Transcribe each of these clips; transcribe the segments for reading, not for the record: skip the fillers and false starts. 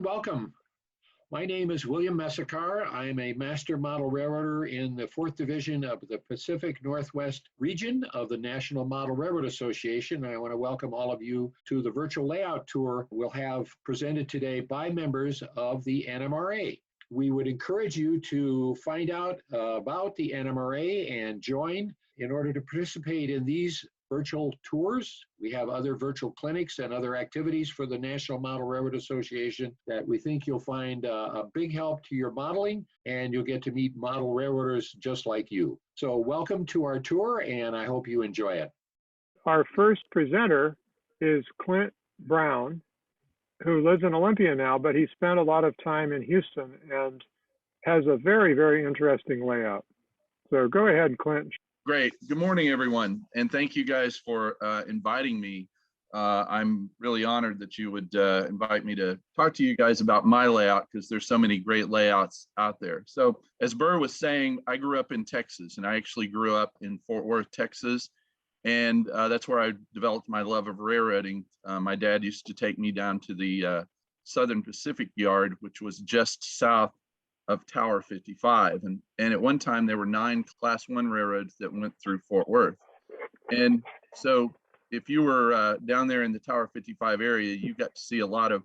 Welcome. My name is William Messacar. I am a master model railroader in the 4th Division of the Pacific Northwest region of the National Model Railroad Association. I want to welcome all of you to the virtual layout tour we'll have presented today by members of the NMRA. We would encourage you to find out about the NMRA and join in order to participate in these virtual tours. We have other virtual clinics and other activities for the National Model Railroad Association that we think you'll find a big help to your modeling, and you'll get to meet model railroaders just like you. So welcome to our tour, and I hope you enjoy it. Our first presenter is Clint Brown, who lives in Olympia now, but he spent a lot of time in Houston and has a very, very interesting layout. So go ahead, Clint. Great. Good morning, everyone. And thank you guys for inviting me. I'm really honored that you would invite me to talk to you guys about my layout because there's so many great layouts out there. So as Burr was saying, I grew up in Texas, and I actually grew up in Fort Worth, Texas. And that's where I developed my love of railroading. My dad used to take me down to the Southern Pacific Yard, which was just south of Tower 55. And at one time, there were 9 Class 1 railroads that went through Fort Worth. And so if you were down there in the Tower 55 area, you got to see a lot of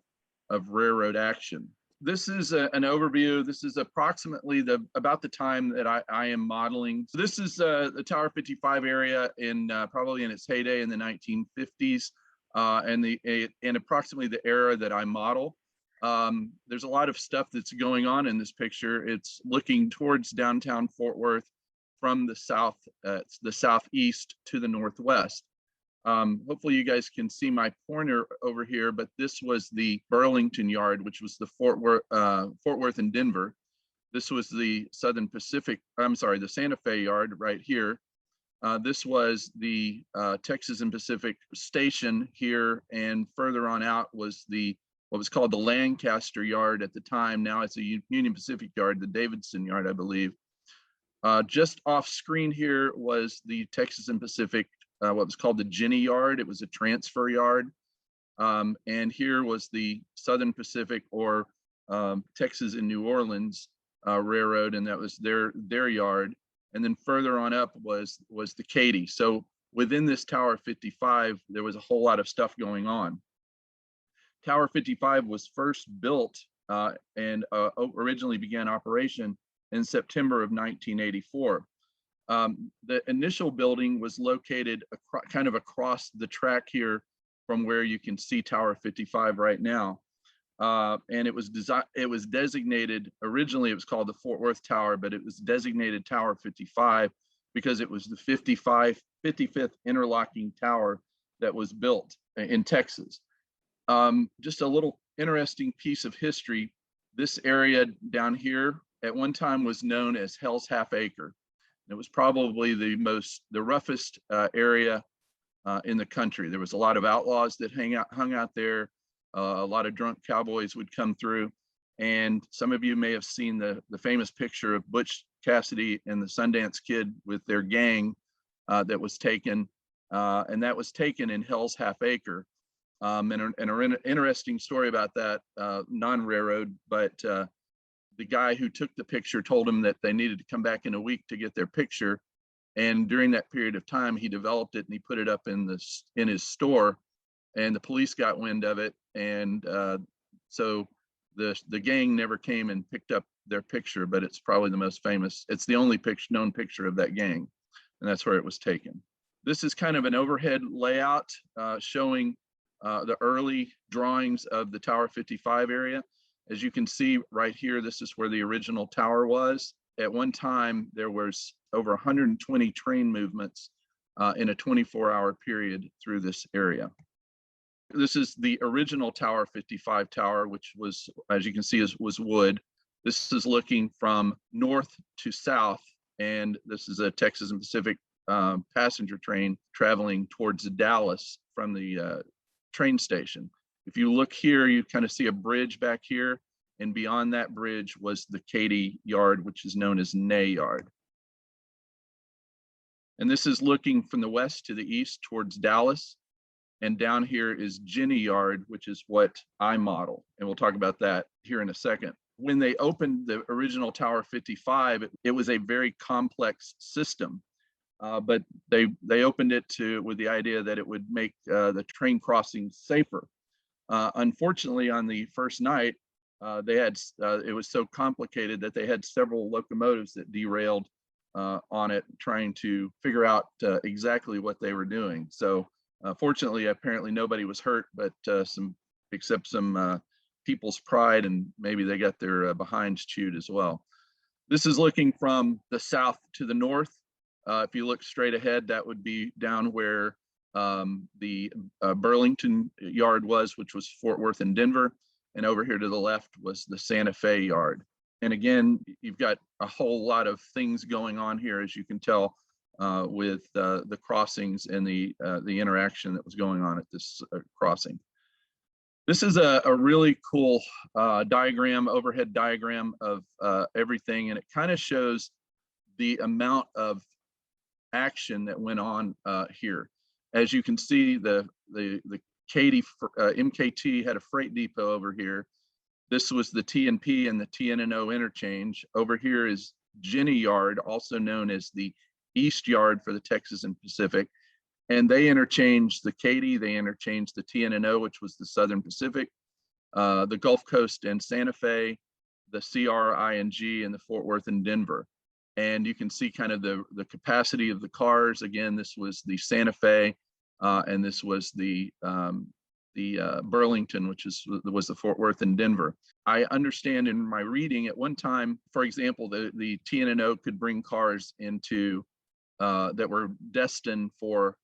railroad action. This is an overview. This is approximately about the time that I am modeling. So this is the Tower 55 area in probably in its heyday in the 1950s, and approximately the era that I model. There's a lot of stuff that's going on in this picture. It's looking towards downtown Fort Worth from the southeast to the northwest. Hopefully you guys can see my pointer over here, but this was the Burlington Yard, which was the Fort Worth and Denver. This was the the Santa Fe Yard right here. This was the Texas and Pacific Station here, and further on out was what was called the Lancaster Yard at the time. Now it's a Union Pacific Yard, the Davidson Yard, I believe. Just off screen here was the Texas and Pacific, what was called the Jenny Yard. It was a transfer yard. And here was the Southern Pacific, or Texas and New Orleans Railroad, and that was their yard. And then further on up was the Katy. So within this Tower 55, there was a whole lot of stuff going on. Tower 55 was first built and originally began operation in September of 1984. The initial building was located kind of across the track here from where you can see Tower 55 right now. And it was designated, originally it was called the Fort Worth Tower, but it was designated Tower 55 because it was the 55th interlocking tower that was built in Texas. Just a little interesting piece of history. This area down here at one time was known as Hell's Half Acre. It was probably the roughest area in the country. There was a lot of outlaws that hung out there. A lot of drunk cowboys would come through. And some of you may have seen the famous picture of Butch Cassidy and the Sundance Kid with their gang that was taken. And that was taken in Hell's Half Acre. And an interesting story about that, non-railroad, but the guy who took the picture told him that they needed to come back in a week to get their picture. And during that period of time, he developed it and he put it up in his store, and the police got wind of it. And so the gang never came and picked up their picture, but it's probably the most famous. It's the only known picture of that gang, and that's where it was taken. This is kind of an overhead layout showing the early drawings of the Tower 55 area. As you can see right here, this is where the original tower was. At one time, there was over 120 train movements in a 24-hour period through this area. This is the original Tower 55 tower, which was, as you can see, was wood. This is looking from north to south, and this is a Texas and Pacific passenger train traveling towards Dallas from the train station. If you look here, you kind of see a bridge back here, and beyond that bridge was the Katy Yard, which is known as Ney Yard. And this is looking from the west to the east towards Dallas. And down here is Ginny Yard, which is what I model. And we'll talk about that here in a second. When they opened the original Tower 55, it was a very complex system. But they opened it with the idea that it would make the train crossing safer. Unfortunately, on the first night, it was so complicated that they had several locomotives that derailed on it, trying to figure out exactly what they were doing. So fortunately, apparently nobody was hurt, but except some people's pride, and maybe they got their behinds chewed as well. This is looking from the south to the north. If you look straight ahead, that would be down where the Burlington yard was, which was Fort Worth and Denver. And over here to the left was the Santa Fe yard. And again, you've got a whole lot of things going on here, as you can tell, with the crossings and the interaction that was going on at this crossing. This is a really cool diagram, overhead diagram of everything, and it kind of shows the amount of action that went on here. As you can see, the Katy MKT had a freight depot over here. This was the T&P and the TN&O interchange. Over here is Ginny Yard, also known as the East Yard for the Texas and Pacific. And they interchanged the Katy, they interchanged the TN&O, which was the Southern Pacific, the Gulf Coast and Santa Fe, the CRING, and the Fort Worth and Denver. And you can see kind of the capacity of the cars. Again, this was the Santa Fe, and this was the Burlington, which was the Fort Worth and Denver. I understand in my reading at one time, for example, the TN&O could bring cars into that were destined for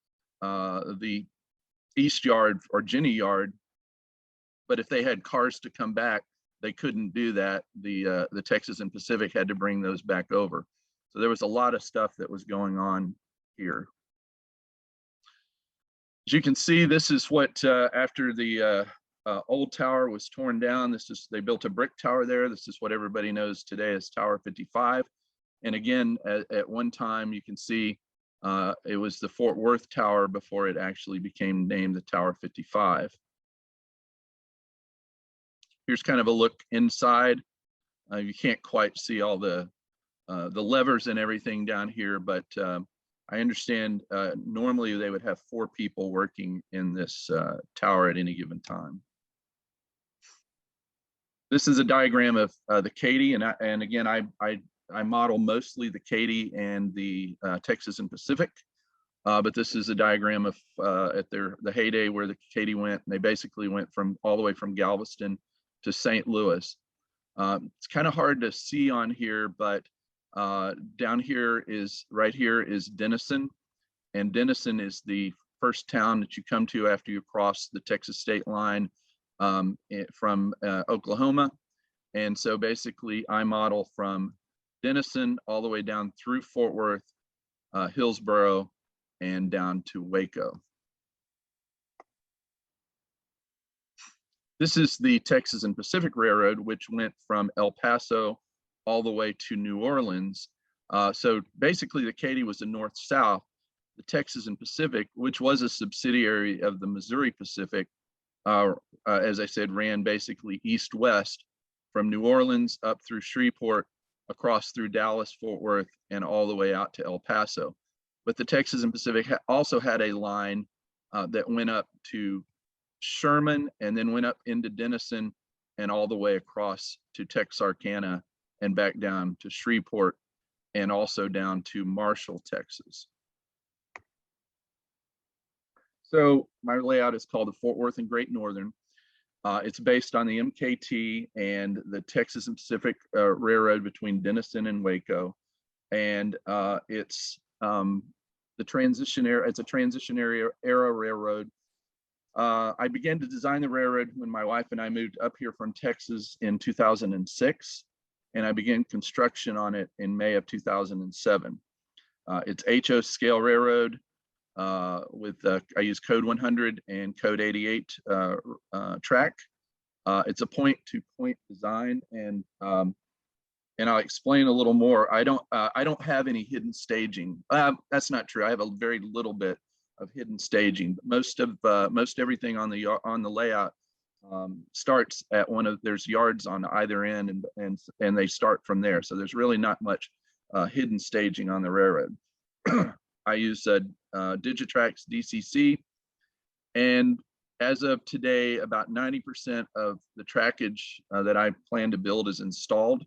the East Yard or Ginny Yard, but if they had cars to come back, they couldn't do that. The Texas and Pacific had to bring those back over. So there was a lot of stuff that was going on here. As you can see, this is what after the old tower was torn down. They built a brick tower there. This is what everybody knows today as Tower 55. And again, at one time, you can see it was the Fort Worth Tower before it actually became named the Tower 55. Here's kind of a look inside. You can't quite see all the levers and everything down here, but I understand normally they would have 4 people working in this tower at any given time. This is a diagram of the Katy, and again, I model mostly the Katy and the Texas and Pacific, but this is a diagram of at the heyday where the Katy went. And they basically went all the way from Galveston to St. Louis. It's kind of hard to see on here, but down here right here is Denison, and Denison is the first town that you come to after you cross the Texas state line from Oklahoma. And so basically I model from Denison all the way down through Fort Worth, Hillsboro, and down to Waco. This is the Texas and Pacific Railroad, which went from El Paso all the way to New Orleans. So basically the Katy was the north-south. The Texas and Pacific, which was a subsidiary of the Missouri Pacific, as I said, ran basically east-west from New Orleans up through Shreveport, across through Dallas, Fort Worth, and all the way out to El Paso. But the Texas and Pacific also had a line that went up to Sherman and then went up into Denison and all the way across to Texarkana and back down to Shreveport and also down to Marshall, Texas. So my layout is called the Fort Worth and Great Northern. It's based on the MKT and the Texas and Pacific Railroad between Denison and Waco. And it's the transition era. It's a transition era railroad. I began to design the railroad when my wife and I moved up here from Texas in 2006, and I began construction on it in May of 2007. It's HO scale railroad with I use code 100 and code 88 track. It's a point-to-point design, and I'll explain a little more. I don't have any hidden staging. That's not true. I have a very little bit hidden staging. Most everything on the layout starts at there's yards on either end, and they start from there. So there's really not much hidden staging on the railroad. I use Digitrax DCC, and as of today, about 90% of the trackage that I plan to build is installed.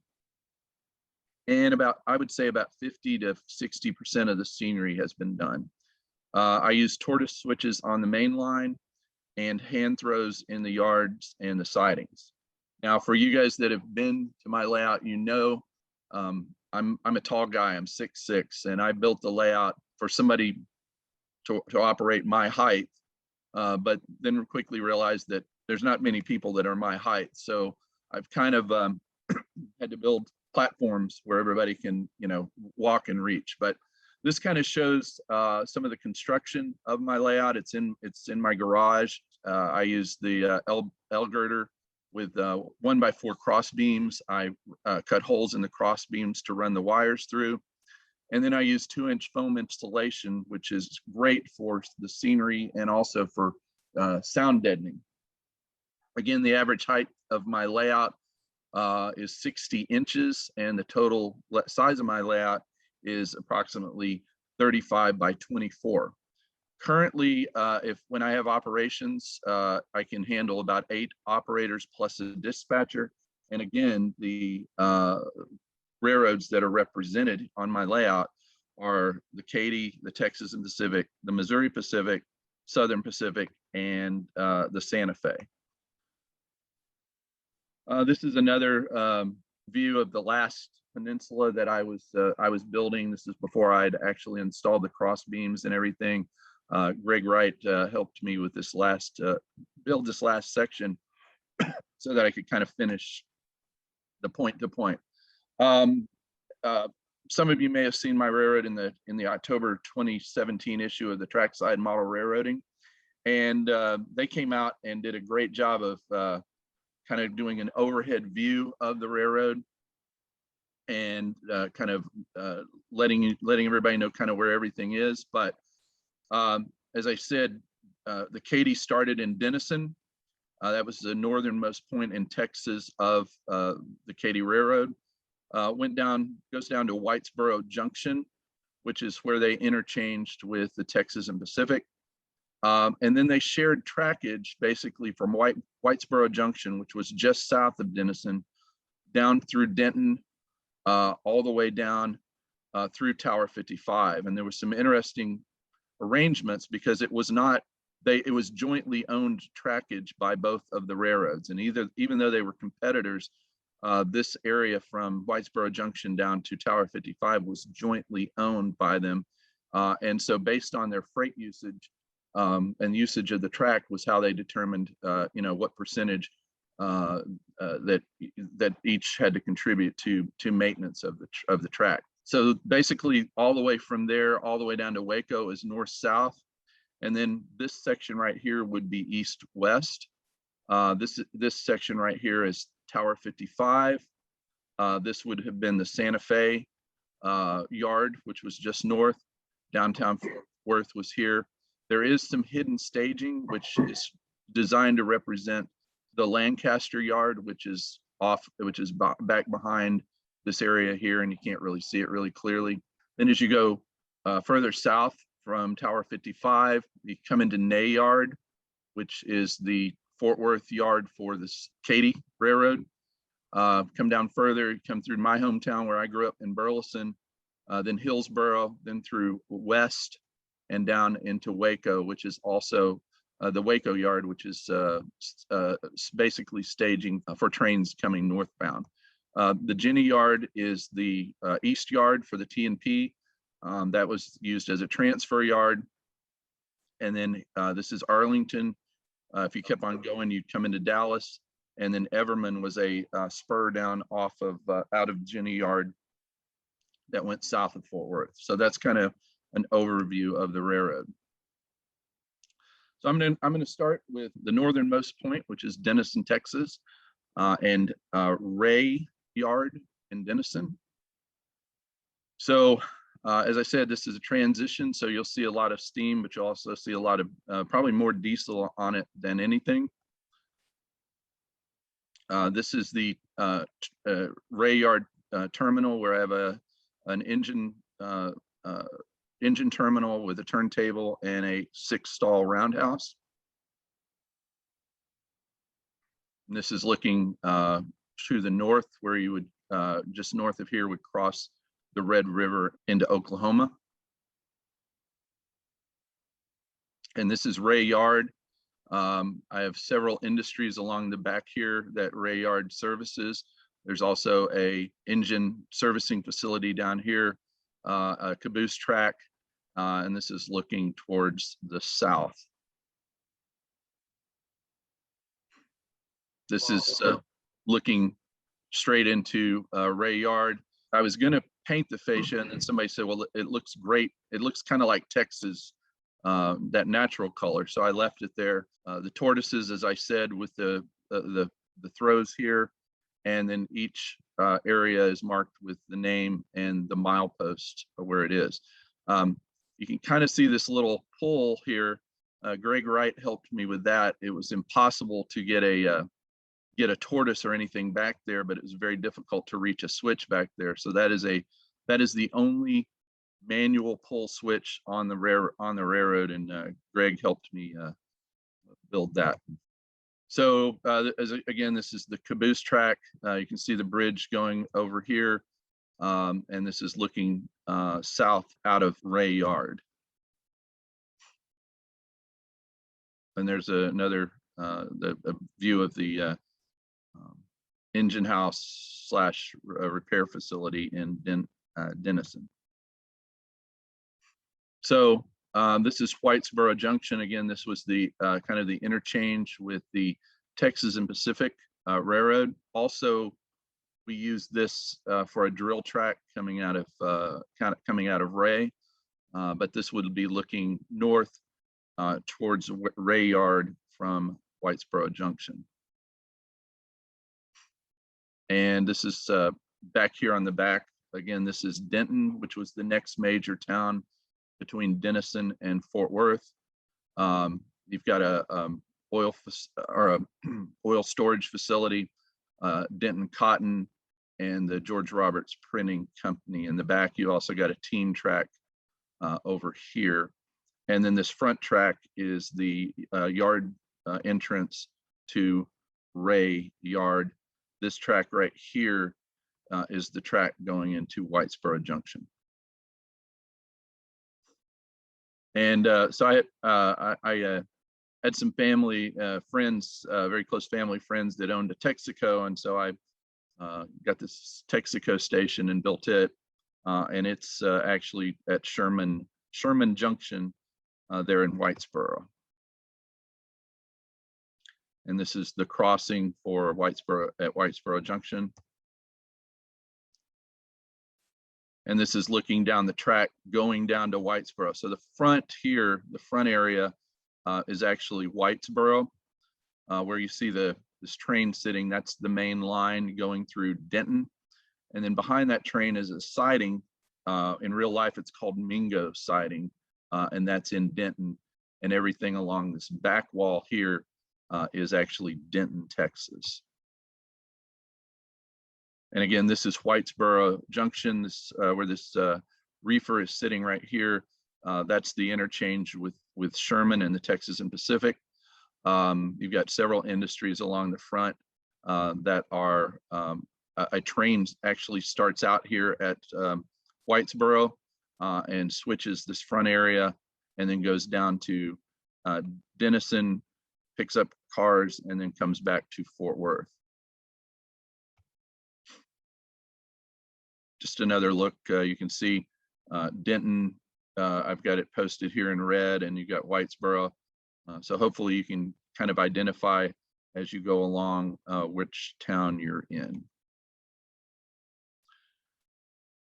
And I would say about 50 to 60% of the scenery has been done. I use tortoise switches on the main line and hand throws in the yards and the sidings. Now, for you guys that have been to my layout, you know, I'm a tall guy, I'm 6'6", and I built the layout for somebody to operate my height. But then quickly realized that there's not many people that are my height. So I've kind of had to build platforms where everybody can, you know, walk and reach. But this kind of shows some of the construction of my layout. It's in my garage. I use the L girder with 1x4 cross beams. I cut holes in the cross beams to run the wires through. And then I use 2-inch foam insulation, which is great for the scenery and also for sound deadening. Again, the average height of my layout is 60 inches, and the total size of my layout is approximately 35 by 24. Currently, when I have operations, I can handle about 8 operators plus a dispatcher. And again, the railroads that are represented on my layout are the Katy, the Texas and Pacific, the Missouri Pacific, Southern Pacific, and the Santa Fe. This is another view of the last peninsula that I was building. This is before I'd actually installed the cross beams and everything. Greg Wright helped me with this build this last section so that I could kind of finish the point to point. Some of you may have seen my railroad in the October 2017 issue of the Trackside Model Railroading, and they came out and did a great job of kind of doing an overhead view of the railroad and kind of letting everybody know kind of where everything is. But as I said, the Katy started in Denison. That was the northernmost point in Texas of the Katy Railroad. Goes down to Whitesboro Junction, which is where they interchanged with the Texas and Pacific. And then they shared trackage basically from Whitesboro Junction, which was just south of Denison, down through Denton, all the way down through Tower 55. And there was some interesting arrangements because it was jointly owned trackage by both of the railroads. And even though they were competitors, this area from Whitesboro Junction down to Tower 55 was jointly owned by them. And so based on their freight usage and usage of the track was how they determined, what percentage that each had to contribute to maintenance of the track. So basically all the way from there, all the way down to Waco is north-south. And then this section right here would be east-west. This section right here is Tower 55. This would have been the Santa Fe yard, which was just north. Downtown Fort Worth was here. There is some hidden staging, which is designed to represent the Lancaster yard, which is back behind this area here, and you can't really see it really clearly. Then as you go further south from Tower 55, you come into Ney Yard, which is the Fort Worth yard for the Katy Railroad. Come down further, you come through my hometown where I grew up in Burleson, then Hillsboro, then through west and down into Waco, which is also the Waco yard, which is basically staging for trains coming northbound. The Jenny yard is the east yard for the T&P. That was used as a transfer yard. And then this is Arlington. If you kept on going, you'd come into Dallas. And then Everman was a spur down off of out of Jenny Yard that went south of Fort Worth. So that's kind of an overview of the railroad. So I'm gonna start with the northernmost point, which is Denison, Texas, and Ray Yard in Denison. So As I said, this is a transition, so you'll see a lot of steam, but you'll also see a lot of probably more diesel on it than anything. This is the Ray Yard terminal, where I have an engine terminal with a turntable and a 6-stall roundhouse. And this is looking to the north, where you would just north of here would cross the Red River into Oklahoma. And this is Ray Yard. I have several industries along the back here that Ray Yard services. There's also a engine servicing facility down here, a caboose track, and this is looking towards the south. This is looking straight into Ray Yard. I was going to paint the fascia, and then somebody said, well, it looks great. It looks kind of like Texas, that natural color. So I left it there. The tortoises, as I said, with the throws here, and then each area is marked with the name and the milepost where it is. You can kind of see this little pull here. Greg Wright helped me with that. It was impossible to get a tortoise or anything back there, but it was very difficult to reach a switch back there. So that is the only manual pull switch on the railroad, and Greg helped me build that. So again, this is the caboose track. You can see the bridge going over here, and this is looking south out of Ray Yard. And there's another a view of the engine house / repair facility in Denison. So this is Whitesboro Junction. Again, this was the kind of the interchange with the Texas and Pacific Railroad. Also, we use this for a drill track coming out of Ray, but this would be looking north towards Ray Yard from Whitesboro Junction. And this is back here on the back. Again, this is Denton, which was the next major town between Denison and Fort Worth. You've got a oil storage facility, Denton Cotton, and the George Roberts Printing Company in the back. You also got a team track over here. And then this front track is the yard entrance to Ray Yard. This track right here is the track going into Whitesboro Junction. And so I had some family friends, very close family friends that owned a Texaco, and so I got this Texaco station and built it, and it's actually at Sherman Junction there in Whitesboro. And this is the crossing for Whitesboro Junction. And this is looking down the track going down to Whitesboro. So the front here, the front area is actually Whitesboro, where you see this train sitting. That's the main line going through Denton. And then behind that train is a siding. In real life, it's called Mingo siding, and that's in Denton. And everything along this back wall here is actually Denton, Texas. And again, this is Whitesboro Junction, where this reefer is sitting right here. That's the interchange with Sherman and the Texas and Pacific. You've got several industries along the front that are, a train actually starts out here at Whitesboro and switches this front area and then goes down to Denison, picks up cars, and then comes back to Fort Worth. Just another look, you can see Denton, I've got it posted here in red, and you got Whitesboro. So hopefully you can kind of identify as you go along which town you're in.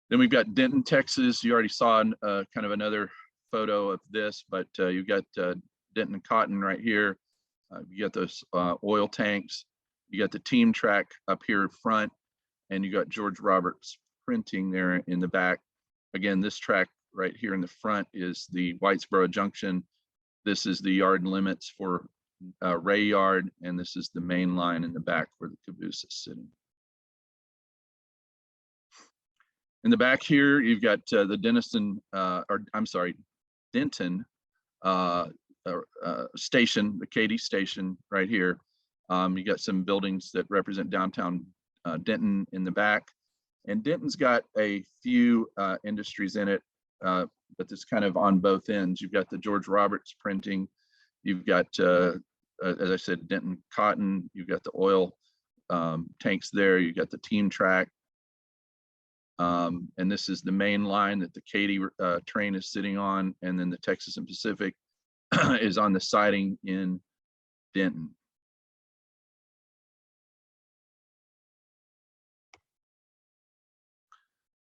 Then we've got Denton, Texas. You already saw kind of another photo of this, but you've got Denton Cotton right here. You got those oil tanks. You got the team track up here in front, and you got George Roberts Printing there in the back. Again, this track right here in the front is the Whitesboro Junction. This is the yard limits for Ray Yard, and this is the main line in the back where the caboose is sitting. In the back here, you've got the Denton station, the Katy station right here. You got some buildings that represent downtown Denton in the back. And Denton's got a few industries in it, but it's kind of on both ends. You've got the George Roberts printing. You've got, as I said, Denton Cotton. You've got the oil tanks there. You've got the Team Track. And this is the main line that the Katy train is sitting on. And then the Texas and Pacific is on the siding in Denton.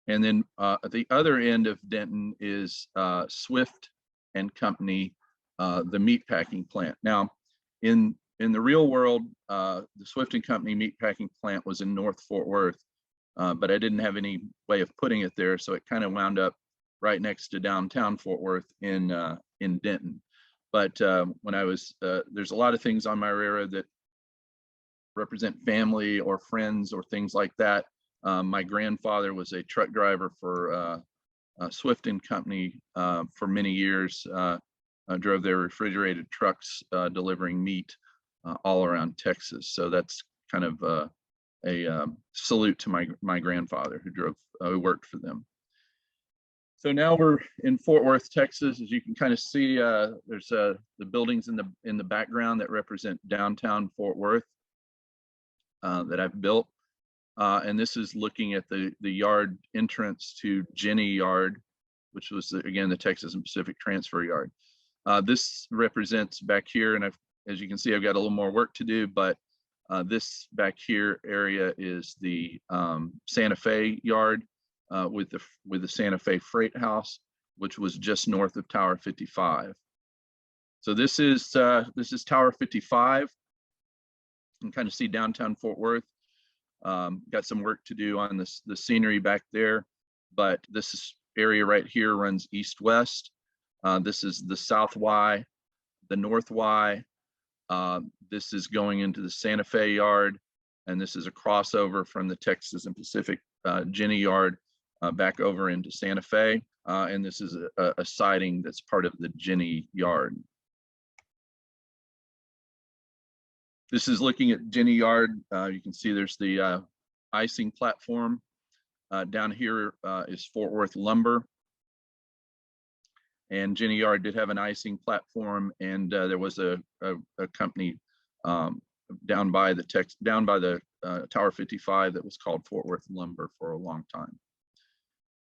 And then at the other end of Denton is Swift and Company, the meat packing plant. Now, in the real world, the Swift and Company meat packing plant was in North Fort Worth, but I didn't have any way of putting it there, so it kind of wound up right next to downtown Fort Worth in Denton. But when I was, there's a lot of things on my railroad that represent family or friends or things like that. My grandfather was a truck driver for Swift and Company for many years. Drove their refrigerated trucks delivering meat all around Texas. So that's kind of a salute to my grandfather who worked for them. So now we're in Fort Worth, Texas. As you can kind of see, there's the buildings in the background that represent downtown Fort Worth that I've built. And this is looking at the yard entrance to Jenny Yard, which was, again, the Texas and Pacific Transfer Yard. This represents back here, and as you can see, I've got a little more work to do, but this back here area is the Santa Fe Yard with the Santa Fe Freight House, which was just north of Tower 55. So this is Tower 55. You can kind of see downtown Fort Worth. Got some work to do on the scenery back there, but this area right here runs east-west. This is the South Y, the North Y. This is going into the Santa Fe Yard, and this is a crossover from the Texas and Pacific Jenny Yard back over into Santa Fe. And this is a siding that's part of the Jenny Yard. This is looking at Jenny Yard. You can see there's the icing platform. Down here is Fort Worth Lumber. And Jenny Yard did have an icing platform, and there was a company down by the Tower 55 that was called Fort Worth Lumber for a long time.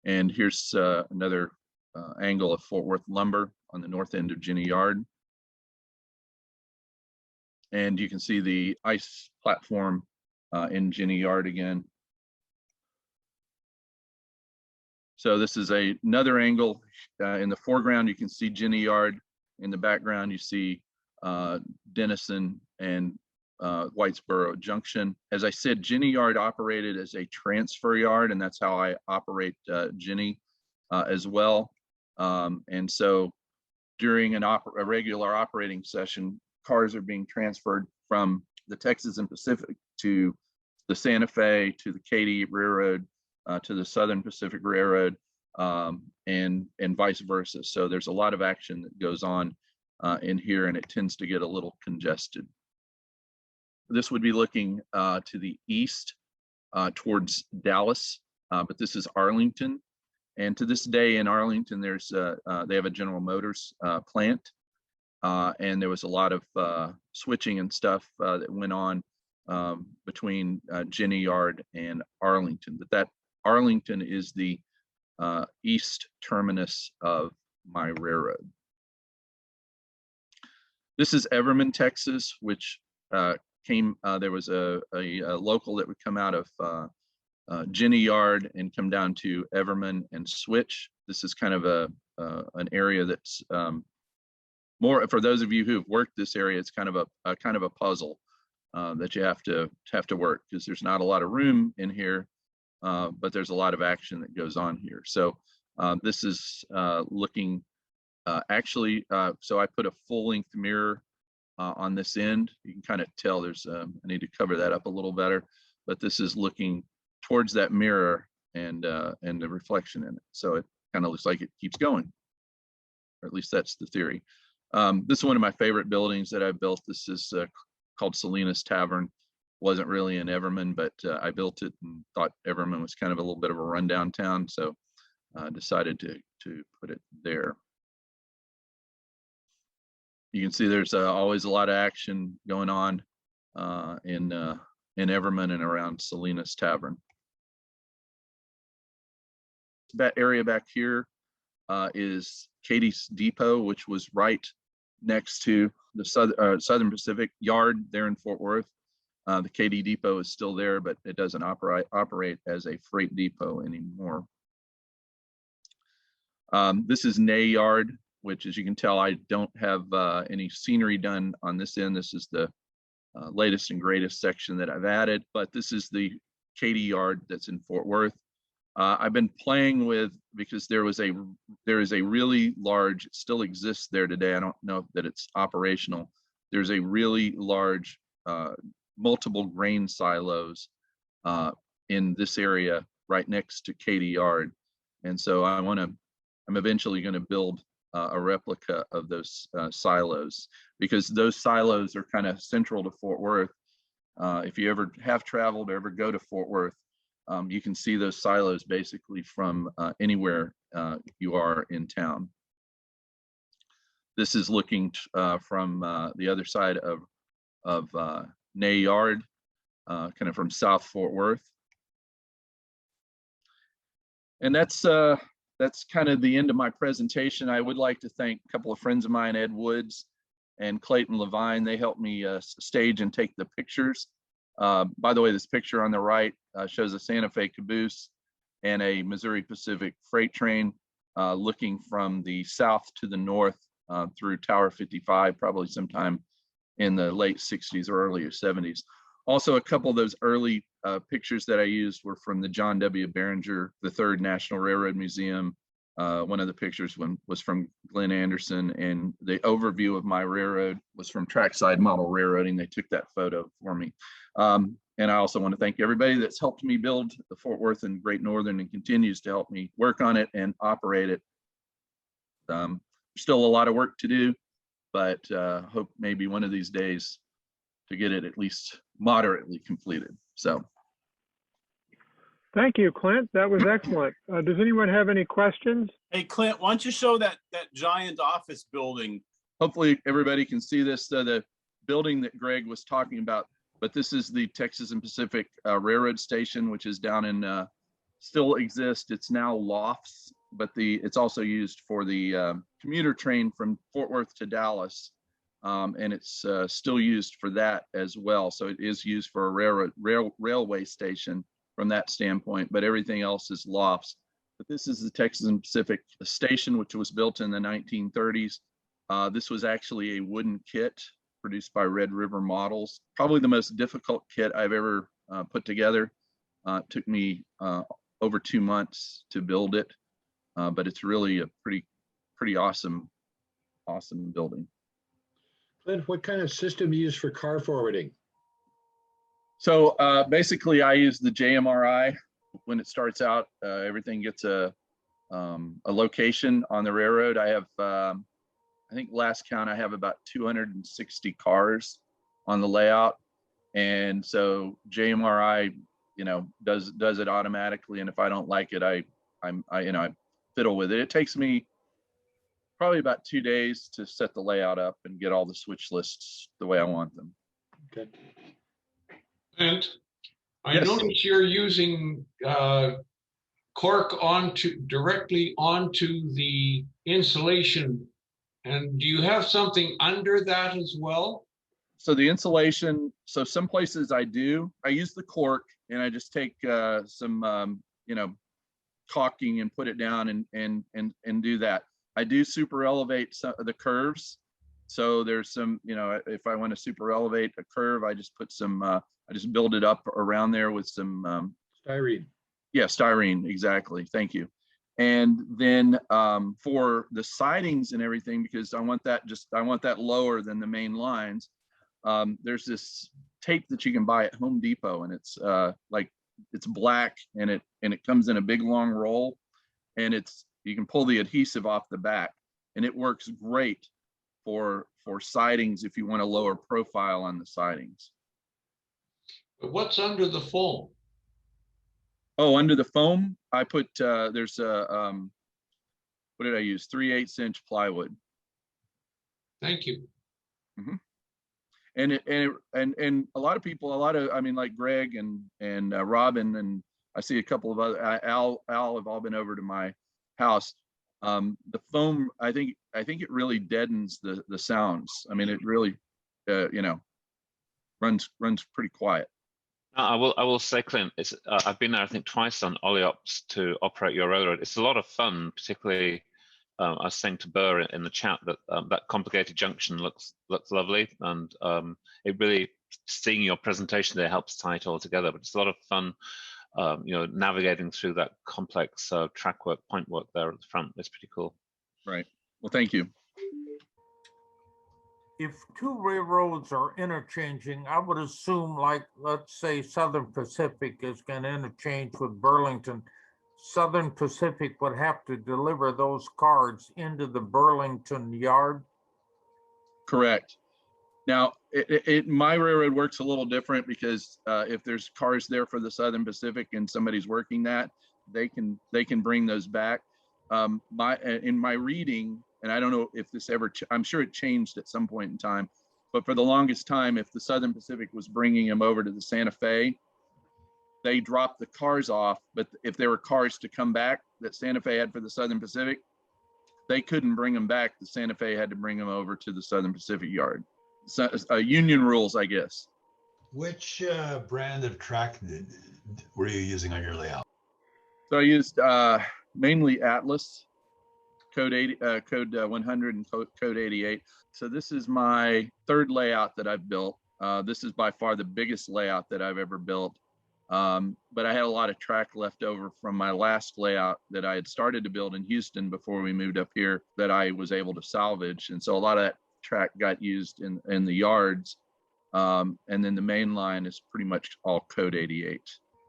And here's another angle of Fort Worth Lumber on the north end of Jenny Yard. And you can see the ice platform in Jenny Yard again. So this is another angle. In the foreground, you can see Jenny Yard. In the background, you see Denison and Whitesboro Junction. As I said, Jenny Yard operated as a transfer yard, and that's how I operate Jenny as well. And so during a regular operating session, cars are being transferred from the Texas and Pacific to the Santa Fe, to the Katy Railroad, to the Southern Pacific Railroad, and vice versa. So there's a lot of action that goes on in here, and it tends to get a little congested. This would be looking to the east towards Dallas, but this is Arlington. And to this day in Arlington, there's they have a General Motors plant. And there was a lot of switching and stuff that went on between Jenny Yard and Arlington. But that Arlington is the east terminus of my railroad. This is Everman, Texas, which there was a local that would come out of Jenny Yard and come down to Everman and switch. This is kind of an area that's more, for those of you who've worked this area, it's kind of a puzzle that you have to work, because there's not a lot of room in here, but there's a lot of action that goes on here. So This is looking actually, so I put a full length mirror on this end. You can kind of tell there's, I need to cover that up a little better, but this is looking towards that mirror and the reflection in it. So it kind of looks like it keeps going, or at least that's the theory. This is one of my favorite buildings that I built. This is called Salinas Tavern. Wasn't really in Everman, but I built it and thought Everman was kind of a little bit of a rundown town, so decided to put it there. You can see there's always a lot of action going on in Everman and around Salinas Tavern. That area back here is Katie's Depot, which was right next to the Southern Pacific yard there in Fort Worth. The Katie Depot is still there, but it doesn't operate as a freight depot anymore. This is Nay Yard, which, as you can tell, I don't have any scenery done on this end. This is the latest and greatest section that I've added, but this is the Katie Yard that's in Fort Worth. I've been playing with, because there is a really large, it still exists there today. I don't know that it's operational. There's a really large multiple grain silos in this area right next to Katie Yard. And so I'm eventually going to build a replica of those silos, because those silos are kind of central to Fort Worth. If you ever have traveled or ever go to Fort Worth, you can see those silos basically from anywhere you are in town. This is looking from the other side of Nay Yard, kind of from South Fort Worth. And that's kind of the end of my presentation. I would like to thank a couple of friends of mine, Ed Woods and Clayton Levine. They helped me stage and take the pictures. By the way, this picture on the right shows a Santa Fe caboose and a Missouri Pacific freight train looking from the south to the north through Tower 55, probably sometime in the late 60s or early 70s. Also, a couple of those early pictures that I used were from the John W. Behringer III National Railroad Museum. One of the pictures was from Glenn Anderson, and the overview of my railroad was from Trackside Model Railroading. They took that photo for me. And I also want to thank everybody that's helped me build the Fort Worth and Great Northern and continues to help me work on it and operate it. Still a lot of work to do, but hope maybe one of these days to get it at least moderately completed. So. Thank you, Clint. That was excellent. Does anyone have any questions? Hey, Clint, why don't you show that giant office building? Hopefully everybody can see this, the building that Greg was talking about, but this is the Texas and Pacific Railroad Station, which is down in, still exists. It's now lofts, but it's also used for the commuter train from Fort Worth to Dallas. And it's still used for that as well. So it is used for a railway station from that standpoint, but everything else is lofts. But this is the Texas and Pacific station, which was built in the 1930s. This was actually a wooden kit produced by Red River Models. Probably the most difficult kit I've ever put together. It took me over 2 months to build it, but it's really a pretty awesome building. Clint, what kind of system do you use for car forwarding? So basically, I use the JMRI. When it starts out, everything gets a location on the railroad. I have, I think last count, I have about 260 cars on the layout, and so JMRI, does it automatically. And if I don't like it, I fiddle with it. It takes me probably about 2 days to set the layout up and get all the switch lists the way I want them. Okay. And I Yes. notice you're using cork directly onto the insulation. And do you have something under that as well? So the insulation, so some places I use the cork and I just take some, caulking and put it down and do that. I do super elevate some of the curves. So there's some, if I want to super elevate a curve, I just put some, I just build it up around there with some Styrene. Yeah, styrene, exactly. Thank you. And then for the sidings and everything, because I want that lower than the main lines, there's this tape that you can buy at Home Depot, and it's it's black, and it comes in a big long roll, and you can pull the adhesive off the back, and it works great for sidings if you want a lower profile on the sidings. But what's under the foam? Oh, under the foam, I put there's a what did I use? 3/8" plywood. Thank you. Mm-hmm. And a lot of people, I mean, like Greg and Robin, and I see a couple of other Al have all been over to my house. The foam, I think it really deadens the sounds. I mean, it really runs pretty quiet. I will say, Clint, I've been there, I think, twice on Ollie-Ops to operate your railroad. It's a lot of fun, particularly. I was saying to Burr in the chat that that complicated junction looks lovely, and it really, seeing your presentation there helps tie it all together. But it's a lot of fun, navigating through that complex track work, point work there at the front. It's pretty cool. Right. Well, thank you. If two railroads are interchanging, I would assume, like, let's say Southern Pacific is going to interchange with Burlington. Southern Pacific would have to deliver those cards into the Burlington yard. Correct. Now, my railroad works a little different because if there's cars there for the Southern Pacific and somebody's working that, they can bring those back. In my reading, and I don't know if this ever, I'm sure it changed at some point in time, but for the longest time, if the Southern Pacific was bringing them over to the Santa Fe, they dropped the cars off. But if there were cars to come back that Santa Fe had for the Southern Pacific, they couldn't bring them back. The Santa Fe had to bring them over to the Southern Pacific yard. So, union rules, I guess. Which brand of track were you using on your layout? So I used mainly Atlas, code 100 and code 88. So this is my third layout that I've built. This is by far the biggest layout that I've ever built. But I had a lot of track left over from my last layout that I had started to build in Houston before we moved up here that I was able to salvage. And so a lot of that track got used in the yards. And then the main line is pretty much all code 88.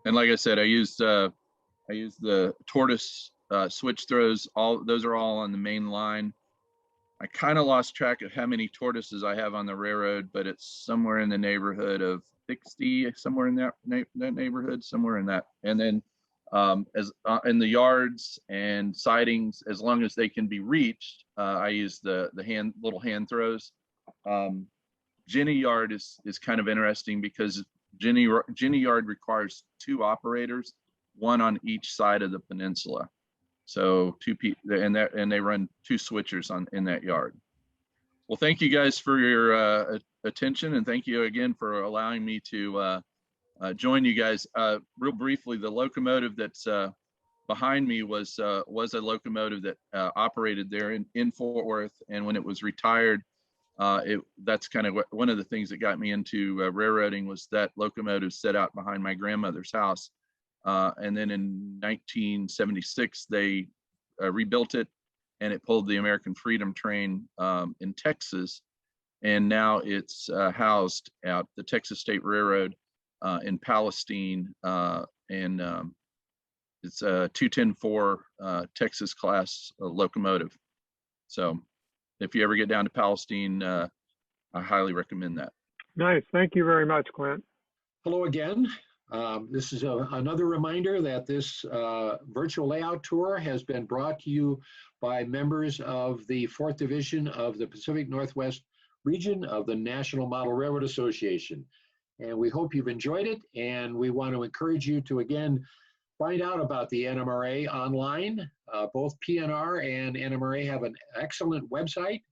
And like I said, I used the tortoise switch throws. Those are all on the main line. I kind of lost track of how many tortoises I have on the railroad, but it's somewhere in the neighborhood of 60, somewhere in that neighborhood, somewhere in that. And then as in the yards and sidings, as long as they can be reached, I use the little hand throws. Jenny yard is kind of interesting because Jenny yard requires two operators, one on each side of the peninsula. So two people, and they run two switchers in that yard. Well, thank you guys for your attention, and thank you again for allowing me to join you guys. Real briefly, the locomotive that's behind me was a locomotive that operated there in Fort Worth, and when it was retired, that's kind of one of the things that got me into railroading was that locomotive set out behind my grandmother's house. And then in 1976, they rebuilt it, and it pulled the American Freedom Train in Texas. And now it's housed at the Texas State Railroad in Palestine. And it's a 210-4 Texas class locomotive. So if you ever get down to Palestine, I highly recommend that. Nice. Thank you very much, Clint. Hello again. This is another reminder that this virtual layout tour has been brought to you by members of the 4th Division of the Pacific Northwest region of the National Model Railroad Association. And we hope you've enjoyed it. And we want to encourage you to, again, find out about the NMRA online. Both PNR and NMRA have an excellent website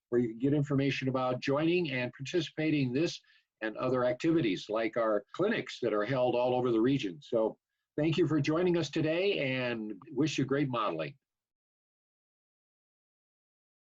where you can get information about joining and participating in this and other activities like our clinics that are held all over the region. So thank you for joining us today and wish you great modeling.